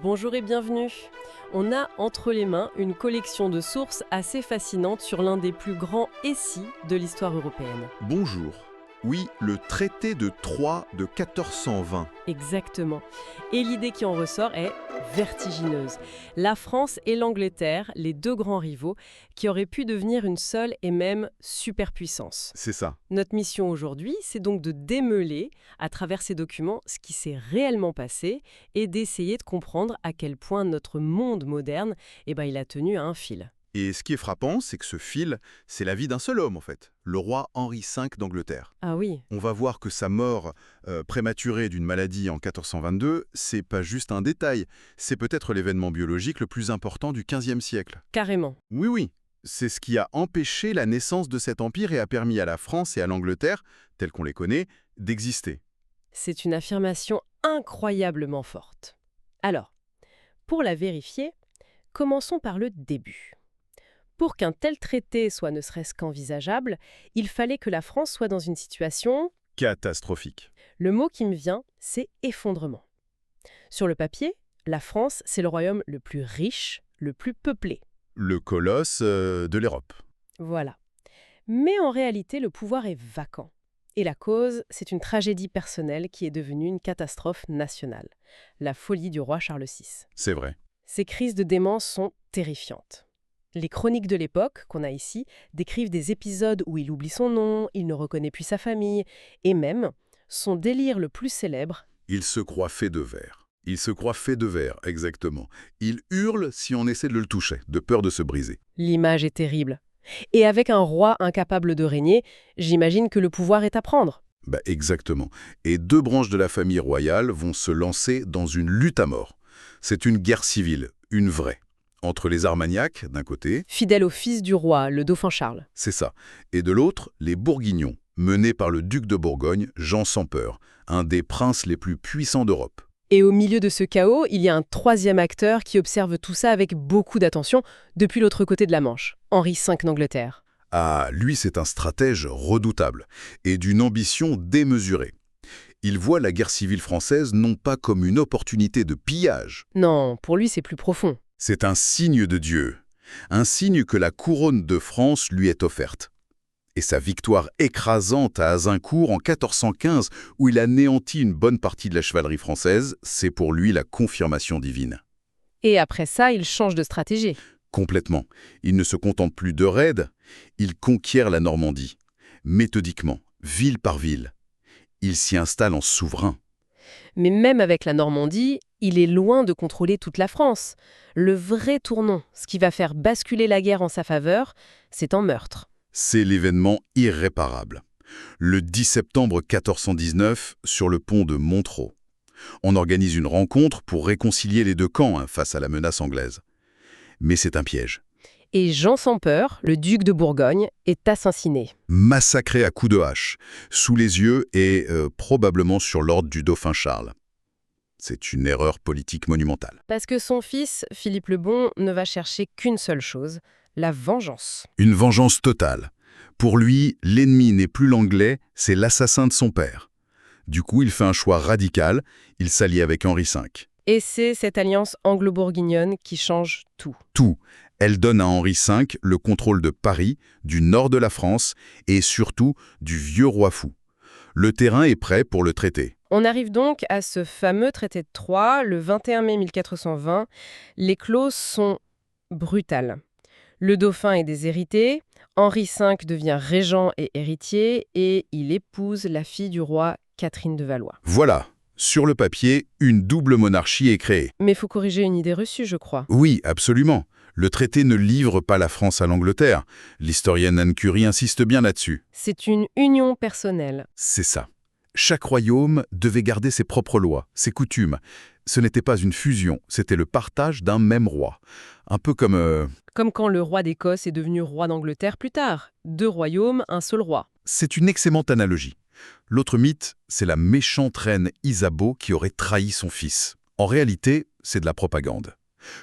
Bonjour et bienvenue. On a entre les mains une collection de sources assez fascinante sur l'un des plus grands essais de l'histoire européenne. Bonjour. Oui, le traité de Troyes de 1420. Exactement. Et l'idée qui en ressort est vertigineuse. La France et l'Angleterre, les deux grands rivaux, qui auraient pu devenir une seule et même superpuissance. C'est ça. Notre mission aujourd'hui, c'est donc de démêler, à travers ces documents, ce qui s'est réellement passé et d'essayer de comprendre à quel point notre monde moderne, il a tenu à un fil. Et ce qui est frappant, c'est que ce fil, c'est la vie d'un seul homme en fait, le roi Henri V d'Angleterre. Ah oui, On va voir que sa mort prématurée d'une maladie en 1422, c'est pas juste un détail, c'est peut-être l'événement biologique le plus important du XVe siècle. carrément. Oui, oui, c'est ce qui a empêché la naissance de cet empire et a permis à la France et à l'Angleterre, tels qu'on les connaît, d'exister. C'est une affirmation incroyablement forte. Alors, pour la vérifier, commençons par le début. Pour qu'un tel traité soit ne serait-ce qu'envisageable, il fallait que la France soit dans une situation... Catastrophique. Le mot qui me vient, c'est effondrement. Sur le papier, la France, c'est le royaume le plus riche, le plus peuplé. Le colosse de l'Europe. Voilà. Mais en réalité, le pouvoir est vacant. Et la cause, c'est une tragédie personnelle qui est devenue une catastrophe nationale. La folie du roi Charles VI. C'est vrai. Ces crises de démence sont terrifiantes. Les chroniques de l'époque, qu'on a ici, décrivent des épisodes où il oublie son nom, il ne reconnaît plus sa famille, et même, son délire le plus célèbre, Il se croit fait de verre. Il se croit fait de verre, exactement. Il hurle si on essaie de le toucher, de peur de se briser. l'image est terrible. Et avec un roi incapable de régner, j'imagine que le pouvoir est à prendre. Bah exactement. Et deux branches de la famille royale vont se lancer dans une lutte à mort. C'est une guerre civile, une vraie. Entre les Armagnacs, d'un côté, Fidèle au fils du roi, le dauphin Charles. c'est ça, et de l'autre, les Bourguignons, menés par le duc de Bourgogne, Jean sans peur, un des princes les plus puissants d'Europe. Et au milieu de ce chaos, il y a un troisième acteur qui observe tout ça avec beaucoup d'attention depuis l'autre côté de la Manche, Henri V d'Angleterre. Ah, lui, c'est un stratège redoutable et d'une ambition démesurée. Il voit la guerre civile française non pas comme une opportunité de pillage, Non, pour lui c'est plus profond. c'est un signe de Dieu, un signe que la couronne de France lui est offerte. Et sa victoire écrasante à Azincourt en 1415, où il anéantit une bonne partie de la chevalerie française, c'est pour lui la confirmation divine. Et après ça, il change de stratégie. Complètement. Il ne se contente plus de raids, il conquiert la Normandie, méthodiquement, ville par ville. Il s'y installe en souverain. Mais même avec la Normandie, il est loin de contrôler toute la France. Le vrai tournant, ce qui va faire basculer la guerre en sa faveur, c'est un meurtre. C'est l'événement irréparable. Le 10 septembre 1419, sur le pont de Montereau. On organise une rencontre pour réconcilier les deux camps face à la menace anglaise. Mais c'est un piège. Et Jean sans peur, le duc de Bourgogne, est assassiné. Massacré à coups de hache, sous les yeux et probablement sur l'ordre du dauphin Charles. C'est une erreur politique monumentale. Parce que son fils, Philippe le Bon, ne va chercher qu'une seule chose, la vengeance. Une vengeance totale. Pour lui, l'ennemi n'est plus l'Anglais, c'est l'assassin de son père. Du coup, il fait un choix radical, il s'allie avec Henri V. Et c'est cette alliance anglo-bourguignonne qui change tout. Tout. Elle donne à Henri V le contrôle de Paris, du nord de la France et surtout du vieux roi fou. Le terrain est prêt pour le traité. On arrive donc à ce fameux traité de Troyes, le 21 mai 1420. Les clauses sont brutales. Le dauphin est déshérité, Henri V devient régent et héritier, et il épouse la fille du roi, Catherine de Valois. Voilà, sur le papier, une double monarchie est créée. Mais il faut corriger une idée reçue, je crois. Oui, absolument. Le traité ne livre pas la France à l'Angleterre. L'historienne Anne Curie insiste bien là-dessus. C'est une union personnelle. C'est ça. Chaque royaume devait garder ses propres lois, ses coutumes. Ce n'était pas une fusion, c'était le partage d'un même roi. Un peu comme... Comme quand le roi d'Écosse est devenu roi d'Angleterre plus tard. Deux royaumes, un seul roi. C'est une excellente analogie. L'autre mythe, c'est la méchante reine Isabeau qui aurait trahi son fils. En réalité, c'est de la propagande.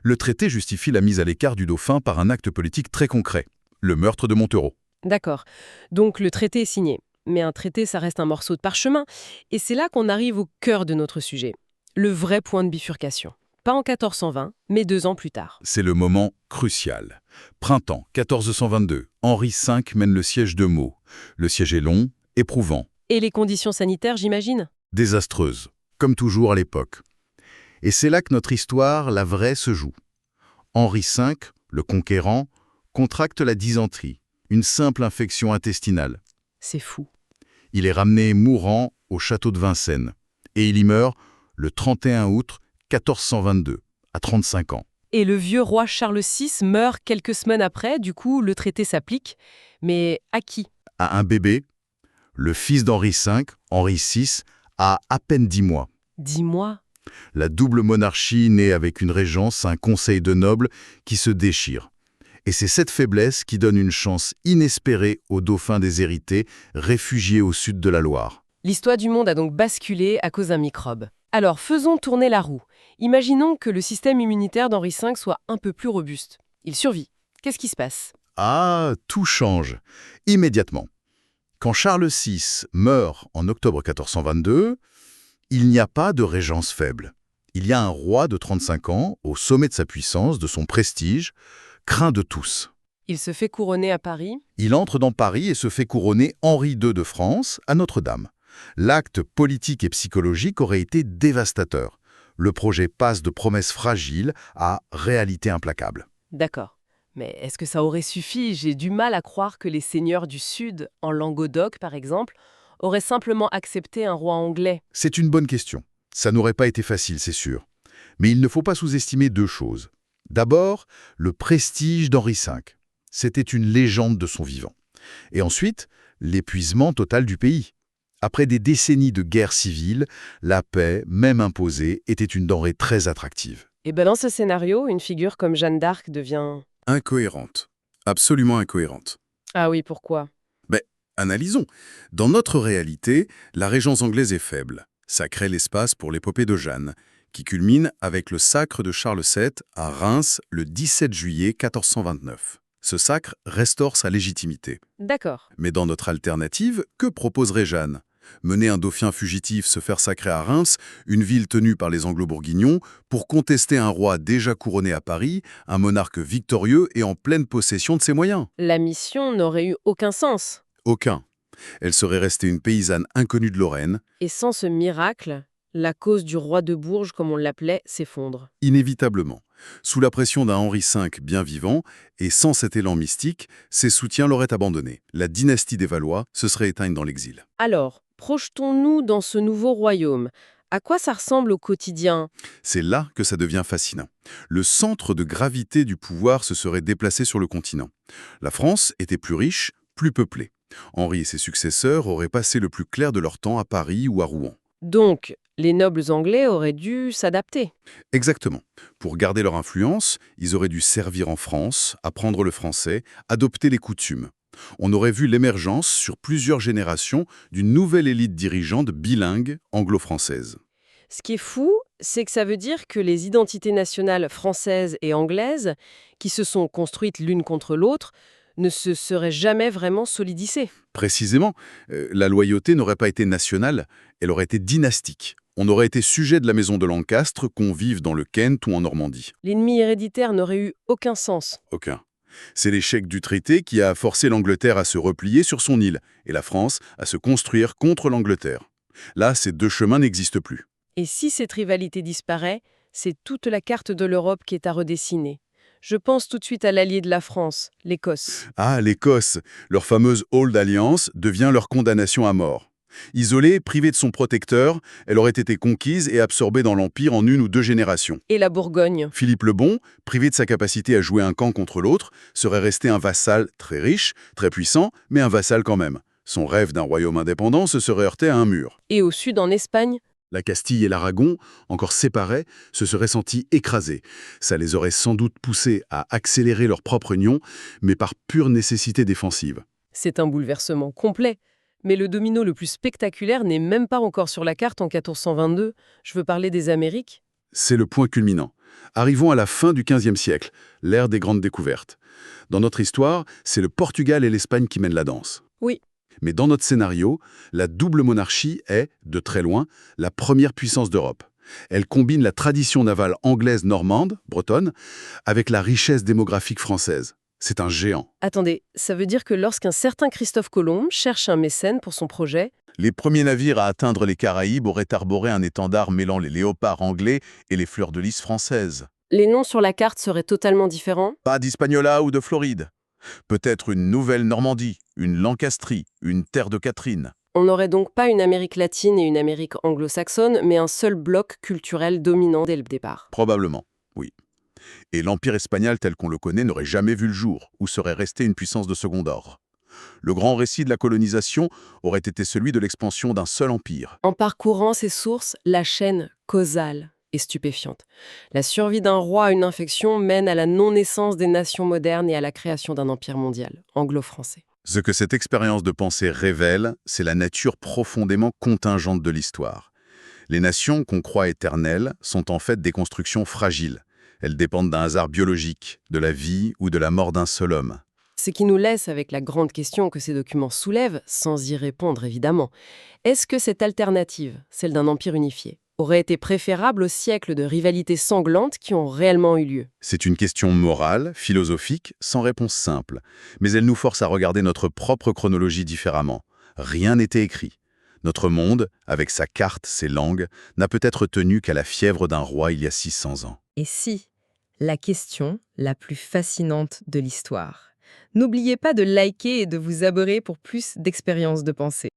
Le traité justifie la mise à l'écart du dauphin par un acte politique très concret, le meurtre de Montereau. D'accord. Donc le traité est signé. Mais un traité, ça reste un morceau de parchemin. Et c'est là qu'on arrive au cœur de notre sujet. Le vrai point de bifurcation. pas en 1420, mais 2 ans plus tard. C'est le moment crucial. Printemps 1422, Henri V mène le siège de Meaux. Le siège est long, éprouvant, Et les conditions sanitaires, j'imagine? désastreuse, comme toujours à l'époque. Et c'est là que notre histoire, la vraie, se joue. Henri V, le conquérant, contracte la dysenterie, une simple infection intestinale. C'est fou. Il est ramené mourant au château de Vincennes. Et il y meurt le 31 août 1422, à 35 ans. Et le vieux roi Charles VI meurt quelques semaines après, du coup, le traité s'applique. Mais à qui? À un bébé, le fils d'Henri V, Henri VI, a à peine 10 mois. Dis-moi. La double monarchie naît avec une régence, un conseil de nobles qui se déchire. Et c'est cette faiblesse qui donne une chance inespérée au dauphin déshérité, réfugié au sud de la Loire. L'histoire du monde a donc basculé à cause d'un microbe. Alors, faisons tourner la roue. Imaginons que le système immunitaire d'Henri V soit un peu plus robuste. Il survit. Qu'est-ce qui se passe? Ah, tout change. Immédiatement. Quand Charles VI meurt en octobre 1422, il n'y a pas de régence faible. Il y a un roi de 35 ans, au sommet de sa puissance, de son prestige, craint de tous. Il se fait couronner à Paris. Il entre dans Paris et se fait couronner Henri II de France à Notre-Dame. L'acte politique et psychologique aurait été dévastateur. Le projet passe de promesses fragiles à réalité implacable. D'accord. Mais est-ce que ça aurait suffi? J'ai du mal à croire que les seigneurs du Sud, en Languedoc par exemple, auraient simplement accepté un roi anglais. C'est une bonne question. Ça n'aurait pas été facile, c'est sûr. Mais il ne faut pas sous-estimer deux choses. D'abord, le prestige d'Henri V. C'était une légende de son vivant. Et ensuite, l'épuisement total du pays. Après des décennies de guerre civile, la paix, même imposée, était une denrée très attractive. Et ben dans ce scénario, une figure comme Jeanne d'Arc devient... Incohérente. Absolument incohérente. Ah oui, pourquoi? Analysons. Dans notre réalité, la régence anglaise est faible. Ça crée l'espace pour l'épopée de Jeanne, qui culmine avec le sacre de Charles VII à Reims le 17 juillet 1429. Ce sacre restaure sa légitimité. D'accord. Mais dans notre alternative, que proposerait Jeanne? Mener un dauphin fugitif se faire sacrer à Reims, une ville tenue par les Anglo-Bourguignons, pour contester un roi déjà couronné à Paris, un monarque victorieux et en pleine possession de ses moyens? La mission n'aurait eu aucun sens. Aucun. Elle serait restée une paysanne inconnue de Lorraine, Et sans ce miracle, la cause du roi de Bourges, comme on l'appelait, s'effondre. inévitablement. Sous la pression d'un Henri V bien vivant, et sans cet élan mystique, ses soutiens l'auraient abandonné. La dynastie des Valois se serait éteinte dans l'exil. Alors, projetons-nous dans ce nouveau royaume. À quoi ça ressemble au quotidien? C'est là que ça devient fascinant. Le centre de gravité du pouvoir se serait déplacé sur le continent. La France était plus riche, plus peuplée. Henri et ses successeurs auraient passé le plus clair de leur temps à Paris ou à Rouen. Donc, les nobles anglais auraient dû s'adapter. Exactement. Pour garder leur influence, ils auraient dû servir en France, apprendre le français, adopter les coutumes. On aurait vu l'émergence sur plusieurs générations d'une nouvelle élite dirigeante bilingue anglo-française. Ce qui est fou, c'est que ça veut dire que les identités nationales françaises et anglaises, qui se sont construites l'une contre l'autre, ne se seraient jamais vraiment solidissées. Précisément, la loyauté n'aurait pas été nationale, elle aurait été dynastique. On aurait été sujet de la maison de Lancastre, qu'on vive dans le Kent ou en Normandie. L'ennemi héréditaire n'aurait eu aucun sens. Aucun. C'est l'échec du traité qui a forcé l'Angleterre à se replier sur son île et la France à se construire contre l'Angleterre. Là, ces deux chemins n'existent plus. Et si cette rivalité disparaît, c'est toute la carte de l'Europe qui est à redessiner. Je pense tout de suite à l'allié de la France, l'Écosse. Ah, l'Écosse, leur fameuse Old Alliance, devient leur condamnation à mort. Isolée, privée de son protecteur, elle aurait été conquise et absorbée dans l'Empire en 1 ou 2 générations. Et la Bourgogne. Philippe le Bon, privé de sa capacité à jouer un camp contre l'autre, serait resté un vassal très riche, très puissant, mais un vassal quand même. Son rêve d'un royaume indépendant se serait heurté à un mur. Et au sud, en Espagne, La Castille et l'Aragon, encore séparés, se seraient sentis écrasés. Ça les aurait sans doute poussés à accélérer leur propre union, mais par pure nécessité défensive. c'est un bouleversement complet. Mais le domino le plus spectaculaire n'est même pas encore sur la carte en 1422. Je veux parler des Amériques. C'est le point culminant. Arrivons à la fin du XVe siècle, l'ère des grandes découvertes. Dans notre histoire, c'est le Portugal et l'Espagne qui mènent la danse. Oui. Mais dans notre scénario, la double monarchie est, de très loin, la première puissance d'Europe. Elle combine la tradition navale anglaise normande, bretonne, avec la richesse démographique française. C'est un géant. Attendez, ça veut dire que lorsqu'un certain Christophe Colomb cherche un mécène pour son projet, Les premiers navires à atteindre les Caraïbes auraient arboré un étendard mêlant les léopards anglais et les fleurs de lys françaises. les noms sur la carte seraient totalement différents? Pas d'Hispaniola ou de Floride. Peut-être une nouvelle Normandie, une Lancastrie, une terre de Catherine. On n'aurait donc pas une Amérique latine et une Amérique anglo-saxonne, mais un seul bloc culturel dominant dès le départ. Probablement, oui. Et l'Empire espagnol tel qu'on le connaît n'aurait jamais vu le jour, ou serait resté une puissance de second ordre. Le grand récit de la colonisation aurait été celui de l'expansion d'un seul empire. En parcourant ces sources, la chaîne causale est stupéfiante. La survie d'un roi à une infection mène à la non-naissance des nations modernes et à la création d'un empire mondial, anglo-français. Ce que cette expérience de pensée révèle, c'est la nature profondément contingente de l'histoire. Les nations qu'on croit éternelles sont en fait des constructions fragiles. Elles dépendent d'un hasard biologique, de la vie ou de la mort d'un seul homme. Ce qui nous laisse avec la grande question que ces documents soulèvent, sans y répondre évidemment. Est-ce que cette alternative, celle d'un empire unifié, aurait été préférable aux siècles de rivalités sanglantes qui ont réellement eu lieu? C'est une question morale, philosophique, sans réponse simple. Mais elle nous force à regarder notre propre chronologie différemment. Rien n'était écrit. Notre monde, avec sa carte, ses langues, n'a peut-être tenu qu'à la fièvre d'un roi il y a 600 ans. Et si, la question la plus fascinante de l'histoire. N'oubliez pas de liker et de vous abonner pour plus d'expériences de pensée.